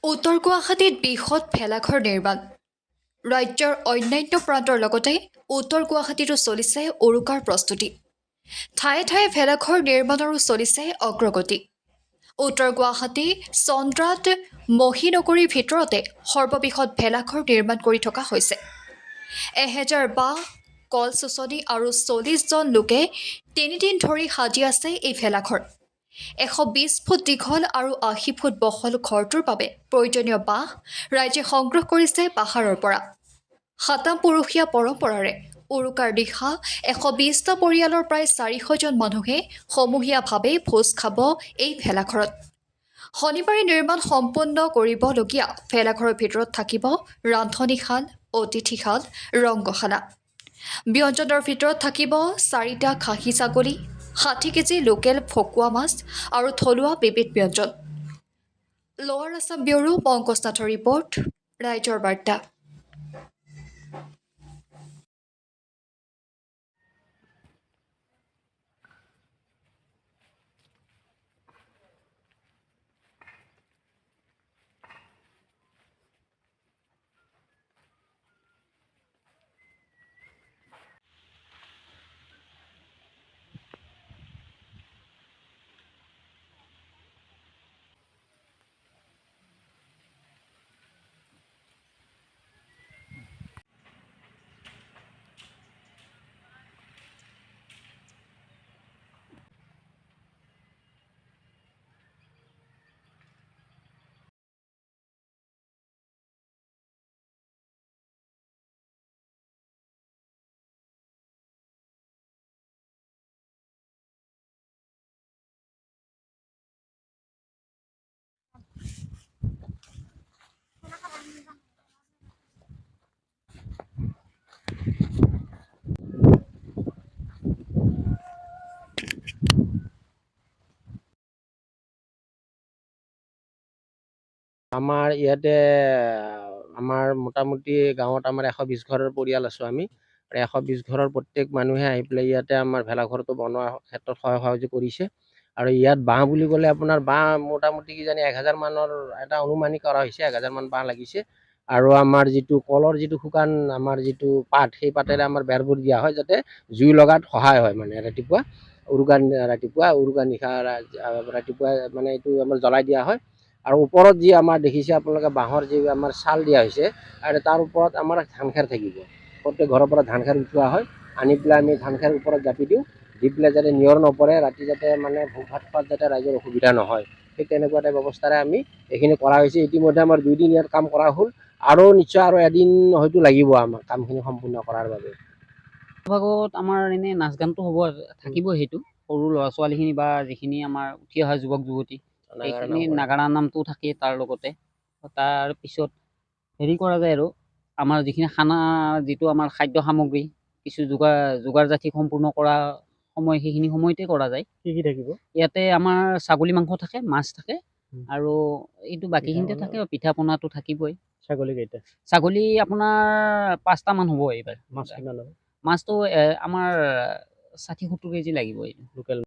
উত্তৰ গুৱাহাটীত বৃহৎ ভেলাঘৰ নিৰ্মাণ। ৰাজ্যৰ অন্যান্য প্ৰান্তৰ লগতে উত্তৰ গুৱাহাটীতো চলিছে উৰুকাৰ প্ৰস্তুতি। ঠায়ে ঠায়ে ভেলাঘৰ নিৰ্মাণৰো চলিছে অগ্ৰগতি। উত্তৰ গুৱাহাটী চন্দ্ৰাত মহীনগৰীৰ ভিতৰতে সৰ্ববৃহৎ ভেলাঘৰ নিৰ্মাণ কৰি থকা হৈছে। 1000 বাঁহ, কল চোচনি আৰু 40 জন লোকে 3 দিন ধৰি সাজি আছে এই ভেলাঘৰ। 120 ফুট দীঘল আৰু 80 ফুট বহল ঘৰটোৰ বাবে প্ৰয়োজনীয় বাঁহ ৰাইজে সংগ্ৰহ কৰিছে পাহাৰৰ পৰা। শতামপুৰুষীয়া পৰম্পৰাৰে উৰুকাৰ নিশা 120টা পৰিয়ালৰ প্ৰায় 400 জন মানুহে সমূহীয়াভাৱে ভোজ খাব এই ভেলাঘৰত। শনিবাৰে নিৰ্মাণ সম্পূৰ্ণ কৰিবলগীয়া ভেলাঘৰৰ ভিতৰত থাকিব ৰান্ধনীশাল, অতিথিশাল, ৰংগশালা। ব্যঞ্জনৰ ভিতৰত থাকিব 4টা খাহী ছাগলী, 60 কেজি লোকেল ভকুৱা মাছ আৰু থলুৱা বিবিধ ব্যঞ্জন। লোৱাৰ আছাম ব্যুৰো পংকজ নাথৰ ৰিপৰ্ট, ৰাইজৰ বাৰ্তা। আমাৰ ইয়াতে আমাৰ মোটামুটি গাঁৱত আমাৰ 120 ঘৰৰ পৰিয়াল আছো আমি। আৰু 120 ঘৰৰ প্ৰত্যেক মানুহে আহি পেলাই ইয়াতে আমাৰ ভেলাঘৰটো বনোৱাৰ ক্ষেত্ৰত সহায় সহযোগ কৰিছে। আৰু ইয়াত বাঁহ বুলি ক'লে আপোনাৰ বাঁহ মোটামুটি কিজানি 1000 মানৰ এটা অনুমানিক কৰা হৈছে, 1000 মান বাঁহ লাগিছে। আৰু আমাৰ যিটো কলৰ যিটো শুকান আমাৰ যিটো পাত, সেই পাতেৰে আমাৰ বেৰবোৰ দিয়া হয় যাতে জুই লগাত সহায় হয়। মানে ৰাতিপুৱা উৰুকা নিশা ৰাতিপুৱা মানে এইটো আমাৰ জ্বলাই দিয়া হয়। আৰু ওপৰত যি আমাৰ দেখিছে আপোনালোকে বাঁহৰ যি আমাৰ ছাল দিয়া হৈছে, আৰু তাৰ ওপৰত আমাৰ ধান খেৰ থাকিব। প্ৰত্যেক ঘৰৰ পৰা ধান খেৰ উঠোৱা হয়, আনি পেলাই আমি ধান খেৰ ওপৰত জাপি দিওঁ, দি পেলাই যাতে নিয়ৰ নপৰে, ৰাতি যাতে মানে ভোগ ভাত খোৱাত যাতে ৰাইজৰ অসুবিধা নহয়, ঠিক তেনেকুৱা এটা ব্যৱস্থাৰে আমি এইখিনি কৰা হৈছে। ইতিমধ্যে আমাৰ 2 দিন ইয়াত কাম কৰা হ'ল, আৰু নিশ্চয় আৰু এদিন হয়তো লাগিব আমাক কামখিনি সম্পূৰ্ণ কৰাৰ বাবে। ভাগত আমাৰ এনে নাচ গানটো হ'ব থাকিব, সেইটো সৰু ল'ৰা ছোৱালীখিনি বা যিখিনি আমাৰ উঠি অহা যুৱক যুৱতী, সেইখিনি নাগাৰা নামটো থাকে। তাৰ লগতে তাৰ পিছত হেৰি কৰা যায় আৰু আমাৰ যিখিনি খানা, যিটো আমাৰ খাদ্য সামগ্ৰী কিছু যোগাৰ জাতি সম্পূৰ্ণ কৰা সময়, সেইখিনি সময়তে কৰা যায়। কি থাকিব ইয়াতে আমাৰ ছাগলী মাংস থাকে, মাছ থাকে, আৰু এইটো বাকীখিনিতে থাকে। পিঠা পনাটো থাকিবই। ছাগলী আপোনাৰ 5টা মান হ'ব এইবাৰ। মাছটো আমাৰ 60-70 কেজি লাগিব। লোকেল